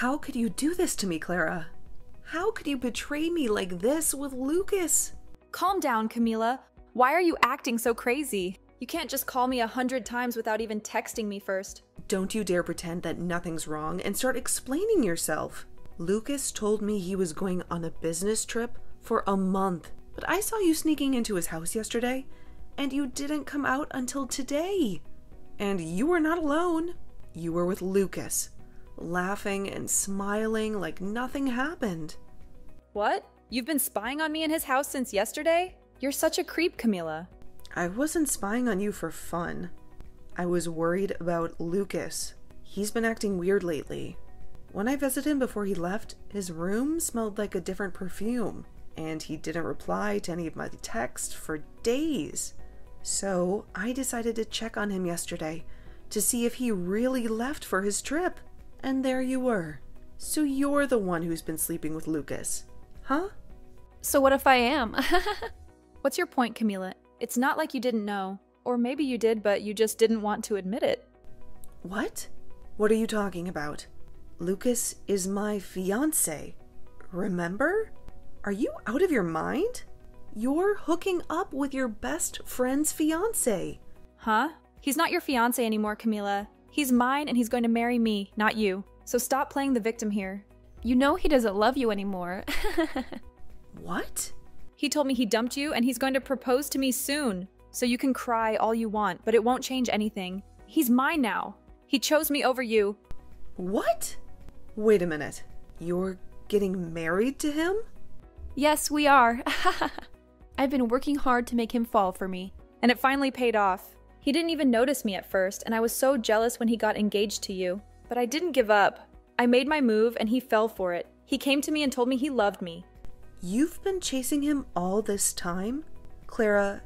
How could you do this to me, Clara? How could you betray me like this with Lucas? Calm down, Camila. Why are you acting so crazy? You can't just call me 100 times without even texting me first. Don't you dare pretend that nothing's wrong and start explaining yourself. Lucas told me he was going on a business trip for a month, but I saw you sneaking into his house yesterday, and you didn't come out until today. And you were not alone. You were with Lucas, laughing and smiling like nothing happened. What? You've been spying on me in his house since yesterday? You're such a creep, Camila. I wasn't spying on you for fun. I was worried about Lucas. He's been acting weird lately. When I visited him before he left, his room smelled like a different perfume, and he didn't reply to any of my texts for days. So I decided to check on him yesterday to see if he really left for his trip. And there you were. So you're the one who's been sleeping with Lucas, huh? So what if I am? What's your point, Camila? It's not like you didn't know. Or maybe you did, but you just didn't want to admit it. What? What are you talking about? Lucas is my fiancé. Remember? Are you out of your mind? You're hooking up with your best friend's fiancé. Huh? He's not your fiancé anymore, Camila. He's mine and he's going to marry me, not you. So stop playing the victim here. You know he doesn't love you anymore. What? He told me he dumped you and he's going to propose to me soon. So you can cry all you want, but it won't change anything. He's mine now. He chose me over you. What? Wait a minute. You're getting married to him? Yes, we are. I've been working hard to make him fall for me. And it finally paid off. He didn't even notice me at first, and I was so jealous when he got engaged to you. But I didn't give up. I made my move and he fell for it. He came to me and told me he loved me. You've been chasing him all this time? Clara,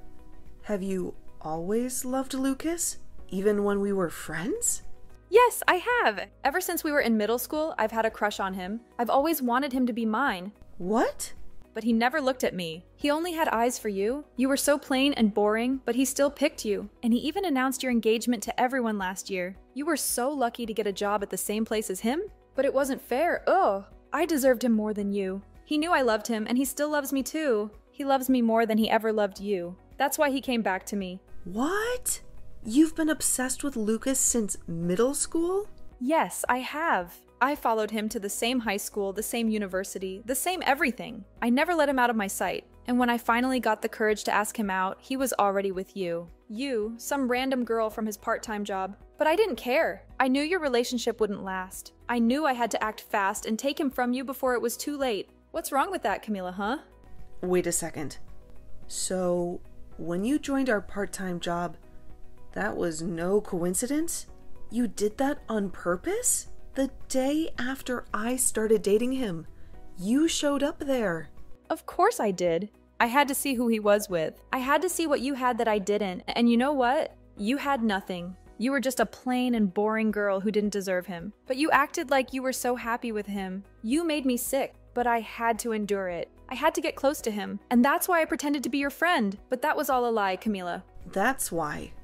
have you always loved Lucas? Even when we were friends? Yes, I have. Ever since we were in middle school, I've had a crush on him. I've always wanted him to be mine. What? But he never looked at me. He only had eyes for you. You were so plain and boring, but he still picked you. And he even announced your engagement to everyone last year. You were so lucky to get a job at the same place as him. But it wasn't fair. Ugh. I deserved him more than you. He knew I loved him, and he still loves me too. He loves me more than he ever loved you. That's why he came back to me. What? You've been obsessed with Lucas since middle school? Yes, I have. I followed him to the same high school, the same university, the same everything. I never let him out of my sight. And when I finally got the courage to ask him out, he was already with you. You, some random girl from his part-time job. But I didn't care. I knew your relationship wouldn't last. I knew I had to act fast and take him from you before it was too late. What's wrong with that, Camila, huh? Wait a second. So, when you joined our part-time job, that was no coincidence? You did that on purpose? The day after I started dating him, you showed up there. Of course I did. I had to see who he was with. I had to see what you had that I didn't. And you know what? You had nothing. You were just a plain and boring girl who didn't deserve him. But you acted like you were so happy with him. You made me sick, but I had to endure it. I had to get close to him. And that's why I pretended to be your friend. But that was all a lie, Camila. That's why.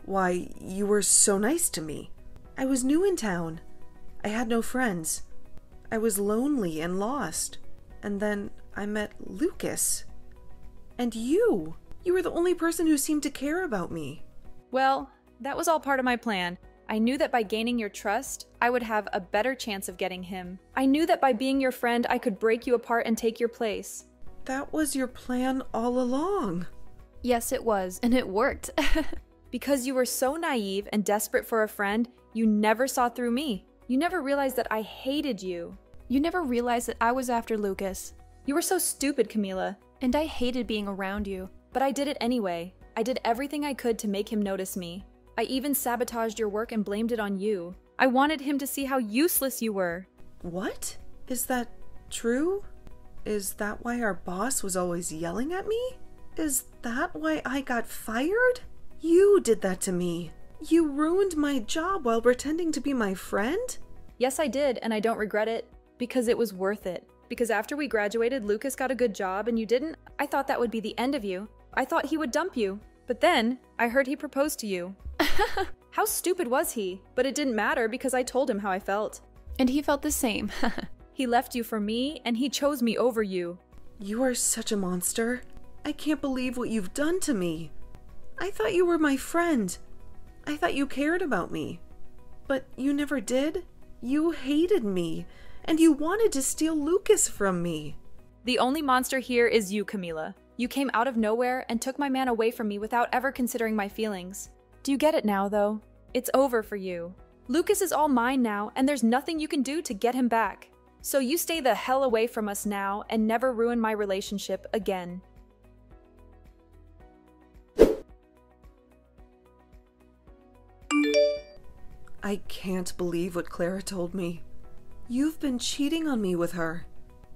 Why, you were so nice to me. I was new in town. I had no friends. I was lonely and lost. And then I met Lucas. And you. You were the only person who seemed to care about me. Well, that was all part of my plan. I knew that by gaining your trust, I would have a better chance of getting him. I knew that by being your friend, I could break you apart and take your place. That was your plan all along. Yes, it was, and it worked. Because you were so naive and desperate for a friend, you never saw through me. You never realized that I hated you. You never realized that I was after Lucas. You were so stupid, Camila, and I hated being around you. But I did it anyway. I did everything I could to make him notice me. I even sabotaged your work and blamed it on you. I wanted him to see how useless you were. What? Is that true? Is that why our boss was always yelling at me? Is that why I got fired? You did that to me. You ruined my job while pretending to be my friend? Yes, I did, and I don't regret it. Because it was worth it. Because after we graduated, Lucas got a good job and you didn't. I thought that would be the end of you. I thought he would dump you. But then, I heard he proposed to you. How stupid was he? But it didn't matter because I told him how I felt. And he felt the same. He left you for me, and he chose me over you. You are such a monster. I can't believe what you've done to me. I thought you were my friend. I thought you cared about me. But you never did. You hated me, and you wanted to steal Lucas from me. The only monster here is you, Camila. You came out of nowhere and took my man away from me without ever considering my feelings. Do you get it now, though? It's over for you. Lucas is all mine now, and there's nothing you can do to get him back. So you stay the hell away from us now and never ruin my relationship again. I can't believe what Clara told me. You've been cheating on me with her.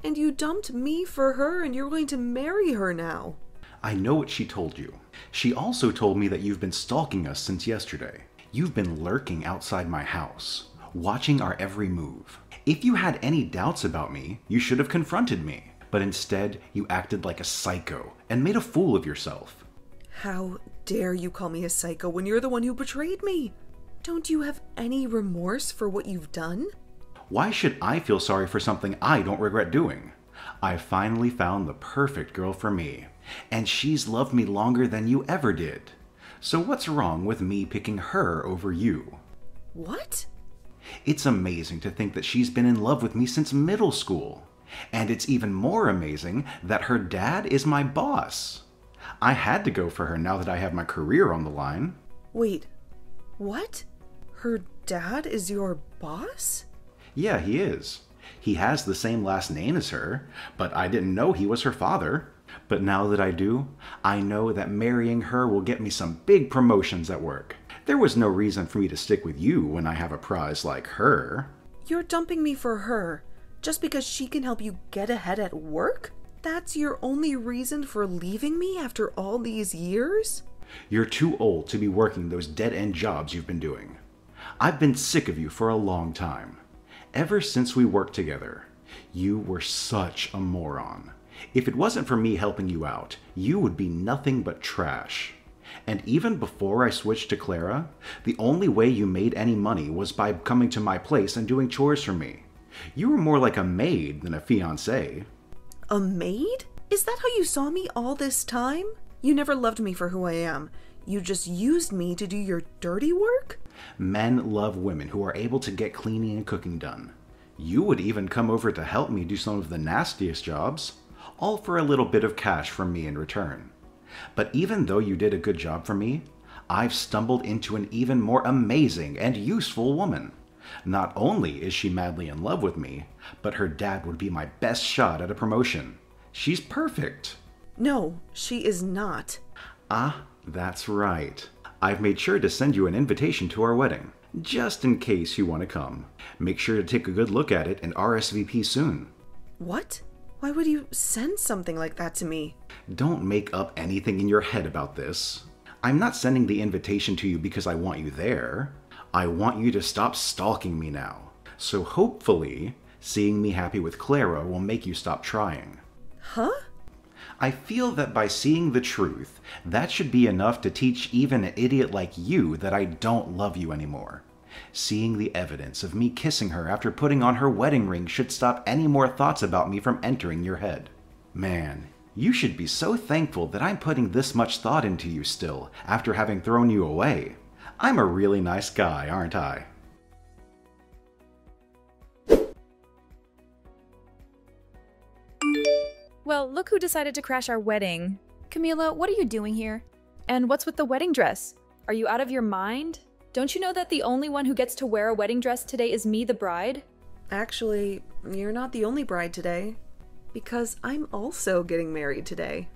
And you dumped me for her, and you're going to marry her now. I know what she told you. She also told me that you've been stalking us since yesterday. You've been lurking outside my house, watching our every move. If you had any doubts about me, you should have confronted me. But instead, you acted like a psycho and made a fool of yourself. How dare you call me a psycho when you're the one who betrayed me? Don't you have any remorse for what you've done? Why should I feel sorry for something I don't regret doing? I finally found the perfect girl for me, and she's loved me longer than you ever did. So what's wrong with me picking her over you? What? It's amazing to think that she's been in love with me since middle school. And it's even more amazing that her dad is my boss. I had to go for her now that I have my career on the line. Wait, what? Her dad is your boss? Yeah, he is. He has the same last name as her, but I didn't know he was her father. But now that I do, I know that marrying her will get me some big promotions at work. There was no reason for me to stick with you when I have a prize like her. You're dumping me for her, just because she can help you get ahead at work? That's your only reason for leaving me after all these years? You're too old to be working those dead-end jobs you've been doing. I've been sick of you for a long time. Ever since we worked together, you were such a moron. If it wasn't for me helping you out, you would be nothing but trash. And even before I switched to Clara, the only way you made any money was by coming to my place and doing chores for me. You were more like a maid than a fiancé. A maid? Is that how you saw me all this time? You never loved me for who I am. You just used me to do your dirty work? Men love women who are able to get cleaning and cooking done. You would even come over to help me do some of the nastiest jobs, all for a little bit of cash from me in return. But even though you did a good job for me, I've stumbled into an even more amazing and useful woman. Not only is she madly in love with me, but her dad would be my best shot at a promotion. She's perfect. No, she is not. Ah, that's right. I've made sure to send you an invitation to our wedding, just in case you want to come. Make sure to take a good look at it and RSVP soon. What? Why would you send something like that to me? Don't make up anything in your head about this. I'm not sending the invitation to you because I want you there. I want you to stop stalking me now. So hopefully, seeing me happy with Clara will make you stop trying. Huh? I feel that by seeing the truth, that should be enough to teach even an idiot like you that I don't love you anymore. Seeing the evidence of me kissing her after putting on her wedding ring should stop any more thoughts about me from entering your head. Man, you should be so thankful that I'm putting this much thought into you still, after having thrown you away. I'm a really nice guy, aren't I? Well, look who decided to crash our wedding. Camila, what are you doing here? And what's with the wedding dress? Are you out of your mind? Don't you know that the only one who gets to wear a wedding dress today is me, the bride? Actually, you're not the only bride today. Because I'm also getting married today.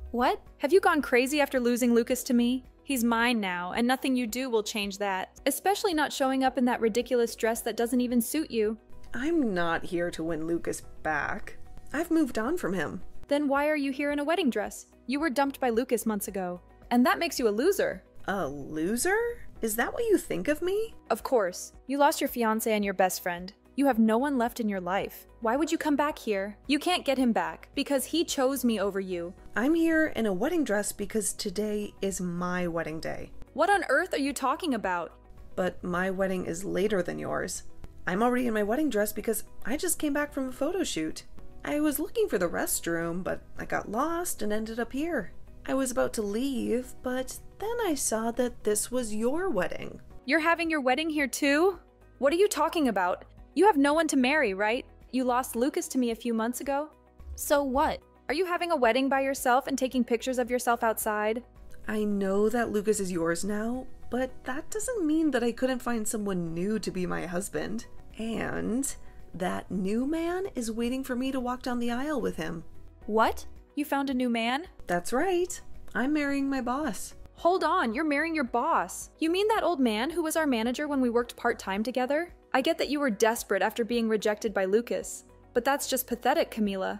What? Have you gone crazy after losing Lucas to me? He's mine now, and nothing you do will change that. Especially not showing up in that ridiculous dress that doesn't even suit you. I'm not here to win Lucas back. I've moved on from him. Then why are you here in a wedding dress? You were dumped by Lucas months ago. And that makes you a loser. A loser? Is that what you think of me? Of course. You lost your fiancé and your best friend. You have no one left in your life. Why would you come back here? You can't get him back, because he chose me over you. I'm here in a wedding dress because today is my wedding day. What on earth are you talking about? But my wedding is later than yours. I'm already in my wedding dress because I just came back from a photo shoot. I was looking for the restroom, but I got lost and ended up here. I was about to leave, but then I saw that this was your wedding. You're having your wedding here too? What are you talking about? You have no one to marry, right? You lost Lucas to me a few months ago. So what? Are you having a wedding by yourself and taking pictures of yourself outside? I know that Lucas is yours now, but that doesn't mean that I couldn't find someone new to be my husband. And that new man is waiting for me to walk down the aisle with him. What? You found a new man? That's right. I'm marrying my boss. Hold on, you're marrying your boss. You mean that old man who was our manager when we worked part-time together? I get that you were desperate after being rejected by Lucas, but that's just pathetic, Camila.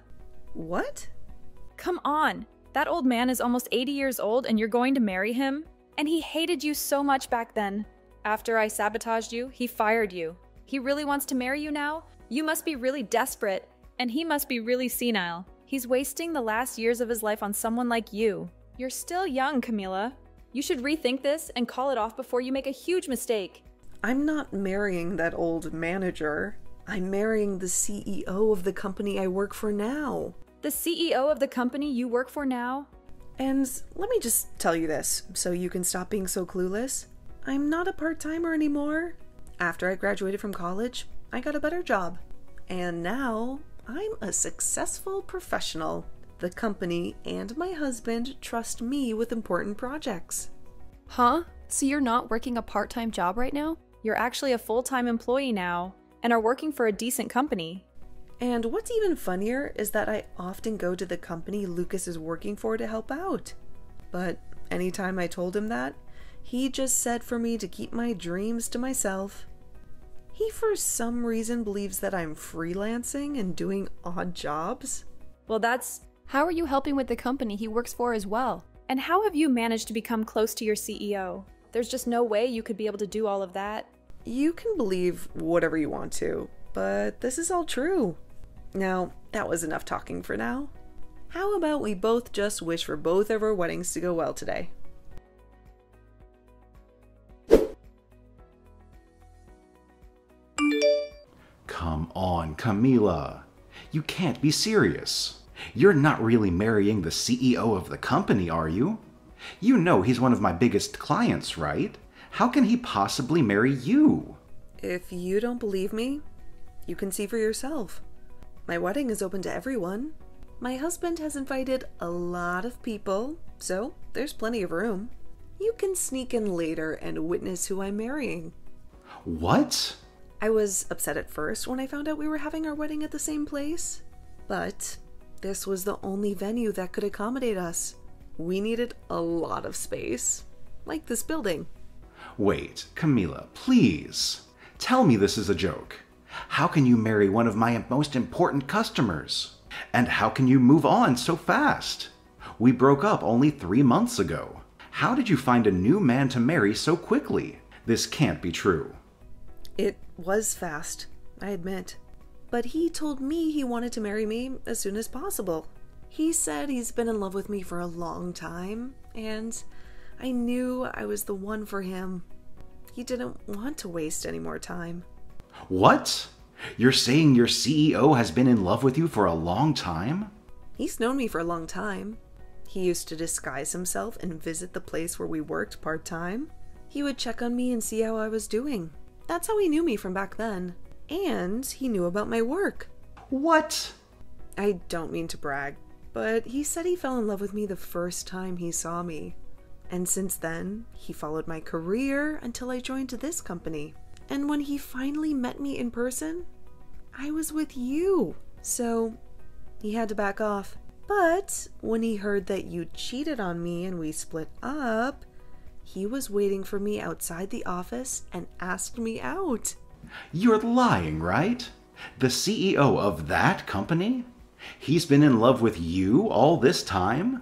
What? Come on. That old man is almost 80 years old and you're going to marry him? And he hated you so much back then. After I sabotaged you, he fired you. He really wants to marry you now? You must be really desperate, and he must be really senile. He's wasting the last years of his life on someone like you. You're still young, Camila. You should rethink this and call it off before you make a huge mistake. I'm not marrying that old manager. I'm marrying the CEO of the company I work for now. The CEO of the company you work for now? And let me just tell you this, so you can stop being so clueless. I'm not a part-timer anymore. After I graduated from college, I got a better job. And now, I'm a successful professional. The company and my husband trust me with important projects. Huh? So you're not working a part-time job right now? You're actually a full-time employee now, and are working for a decent company. And what's even funnier is that I often go to the company Lucas is working for to help out. But anytime I told him that, he just said for me to keep my dreams to myself. He for some reason believes that I'm freelancing and doing odd jobs. Well, How are you helping with the company he works for as well? And how have you managed to become close to your CEO? There's just no way you could be able to do all of that. You can believe whatever you want to, but this is all true. Now, that was enough talking for now. How about we both just wish for both of our weddings to go well today? Come on, Camila. You can't be serious. You're not really marrying the CEO of the company, are you? You know he's one of my biggest clients, right? How can he possibly marry you? If you don't believe me, you can see for yourself. My wedding is open to everyone. My husband has invited a lot of people, so there's plenty of room. You can sneak in later and witness who I'm marrying. What? I was upset at first when I found out we were having our wedding at the same place, but this was the only venue that could accommodate us. We needed a lot of space, like this building. Wait, Camila, please. Tell me this is a joke. How can you marry one of my most important customers? And how can you move on so fast? We broke up only 3 months ago. How did you find a new man to marry so quickly? This can't be true. It was fast, I admit. But he told me he wanted to marry me as soon as possible. He said he's been in love with me for a long time, and I knew I was the one for him. He didn't want to waste any more time. What? You're saying your CEO has been in love with you for a long time? He's known me for a long time. He used to disguise himself and visit the place where we worked part-time. He would check on me and see how I was doing. That's how he knew me from back then. And he knew about my work. What? I don't mean to brag, but he said he fell in love with me the first time he saw me. And since then, he followed my career until I joined this company. And when he finally met me in person, I was with you. So he had to back off. But when he heard that you cheated on me and we split up, he was waiting for me outside the office and asked me out. You're lying, right? The CEO of that company? He's been in love with you all this time?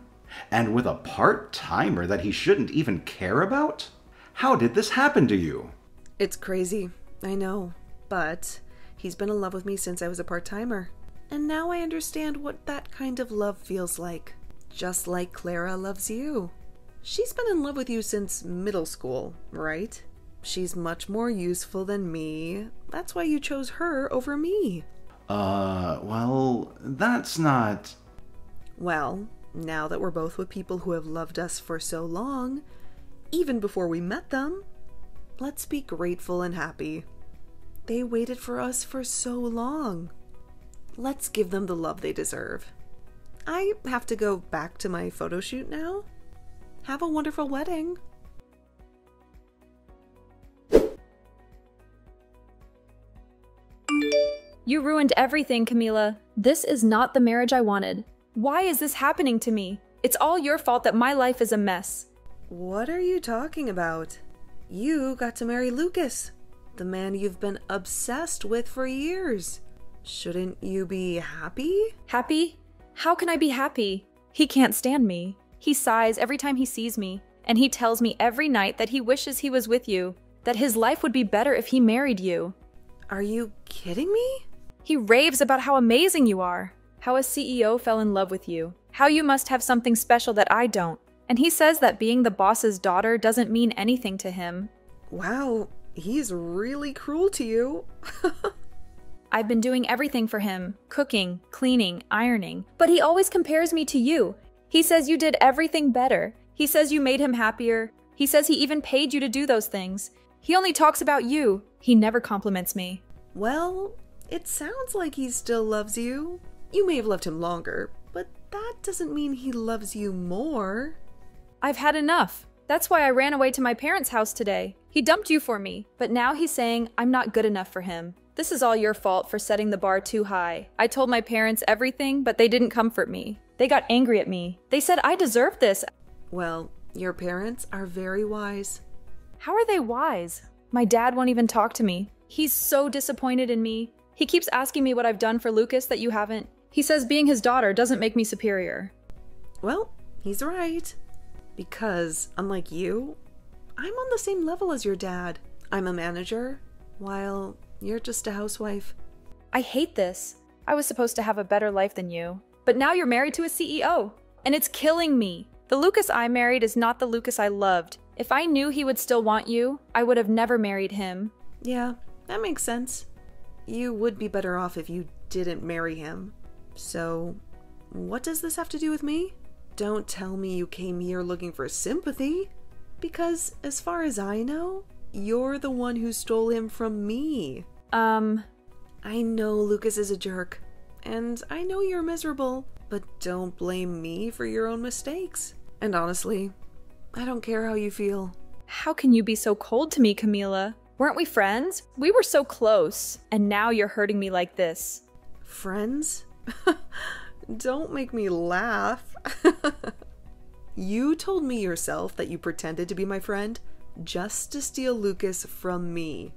And with a part-timer that he shouldn't even care about? How did this happen to you? It's crazy, I know, but he's been in love with me since I was a part-timer. And now I understand what that kind of love feels like. Just like Clara loves you. She's been in love with you since middle school, right? She's much more useful than me. That's why you chose her over me. Well, that's not... Well, now that we're both with people who have loved us for so long, even before we met them, let's be grateful and happy. They waited for us for so long. Let's give them the love they deserve. I have to go back to my photo shoot now. Have a wonderful wedding. You ruined everything, Camila. This is not the marriage I wanted. Why is this happening to me? It's all your fault that my life is a mess. What are you talking about? You got to marry Lucas, the man you've been obsessed with for years. Shouldn't you be happy? Happy? How can I be happy? He can't stand me. He sighs every time he sees me, and he tells me every night that he wishes he was with you, that his life would be better if he married you. Are you kidding me? He raves about how amazing you are, how a CEO fell in love with you, how you must have something special that I don't. And he says that being the boss's daughter doesn't mean anything to him. Wow, he's really cruel to you. I've been doing everything for him, cooking, cleaning, ironing, but he always compares me to you. He says you did everything better. He says you made him happier. He says he even paid you to do those things. He only talks about you. He never compliments me. Well, it sounds like he still loves you. You may have loved him longer, but that doesn't mean he loves you more. I've had enough. That's why I ran away to my parents' house today. He dumped you for me, but now he's saying I'm not good enough for him. This is all your fault for setting the bar too high. I told my parents everything, but they didn't comfort me. They got angry at me. They said I deserved this. Well, your parents are very wise. How are they wise? My dad won't even talk to me. He's so disappointed in me. He keeps asking me what I've done for Lucas that you haven't. He says being his daughter doesn't make me superior. Well, he's right. Because, unlike you, I'm on the same level as your dad. I'm a manager, while you're just a housewife. I hate this. I was supposed to have a better life than you. But now you're married to a CEO. And it's killing me. The Lucas I married is not the Lucas I loved. If I knew he would still want you, I would have never married him. Yeah, that makes sense. You would be better off if you didn't marry him. So, what does this have to do with me? Don't tell me you came here looking for sympathy. Because, as far as I know, you're the one who stole him from me. I know Lucas is a jerk, and I know you're miserable, but don't blame me for your own mistakes. And honestly, I don't care how you feel. How can you be so cold to me, Camila? Weren't we friends? We were so close, and now you're hurting me like this. Friends? Don't make me laugh. You told me yourself that you pretended to be my friend just to steal Lucas from me.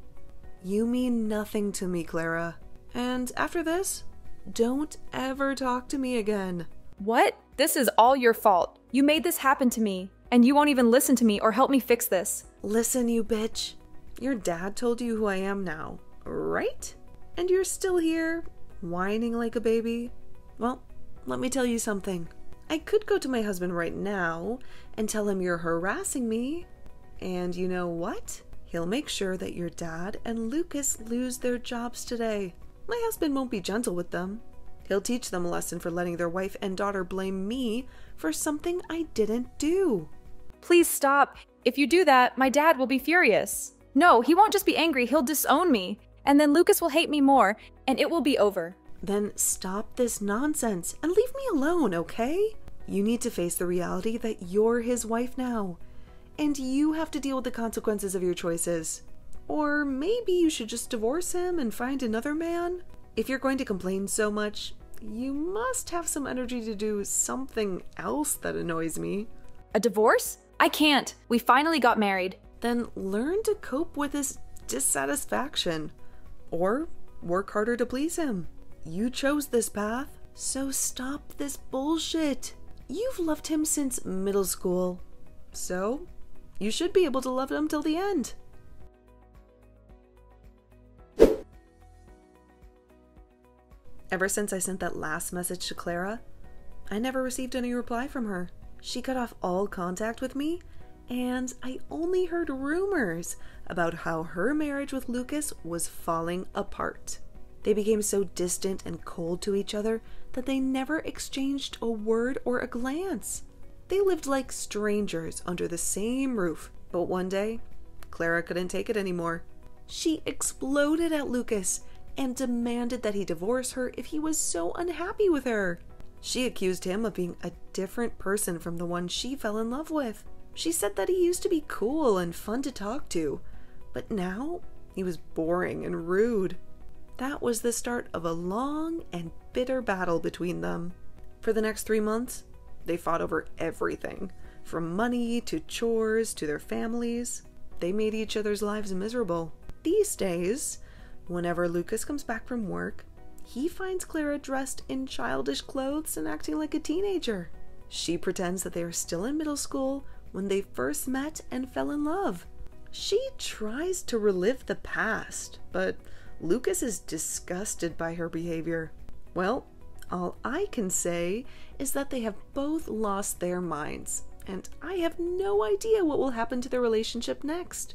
You mean nothing to me, Clara. And after this, don't ever talk to me again. What? This is all your fault. You made this happen to me, and you won't even listen to me or help me fix this. Listen, you bitch. Your dad told you who I am now, right? And you're still here, whining like a baby? Well, let me tell you something. I could go to my husband right now and tell him you're harassing me. And you know what? He'll make sure that your dad and Lucas lose their jobs today. My husband won't be gentle with them. He'll teach them a lesson for letting their wife and daughter blame me for something I didn't do. Please stop. If you do that, my dad will be furious. No, he won't just be angry, he'll disown me. And then Lucas will hate me more, and it will be over. Then stop this nonsense and leave me alone, okay? You need to face the reality that you're his wife now, and you have to deal with the consequences of your choices. Or maybe you should just divorce him and find another man? If you're going to complain so much, you must have some energy to do something else that annoys me. A divorce? I can't. We finally got married. Then learn to cope with this dissatisfaction. Or work harder to please him. You chose this path, so stop this bullshit. You've loved him since middle school, so you should be able to love him till the end. Ever since I sent that last message to Clara, I never received any reply from her. She cut off all contact with me and I only heard rumors about how her marriage with Lucas was falling apart. They became so distant and cold to each other that they never exchanged a word or a glance. They lived like strangers under the same roof, but one day, Clara couldn't take it anymore. She exploded at Lucas and demanded that he divorce her if he was so unhappy with her. She accused him of being a different person from the one she fell in love with. She said that he used to be cool and fun to talk to, but now he was boring and rude. That was the start of a long and bitter battle between them. For the next 3 months, they fought over everything, from money to chores to their families. They made each other's lives miserable. These days, whenever Lucas comes back from work, he finds Clara dressed in childish clothes and acting like a teenager. She pretends that they are still in middle school when they first met and fell in love. She tries to relive the past, but Lucas is disgusted by her behavior. Well, all I can say is that they have both lost their minds, and I have no idea what will happen to their relationship next.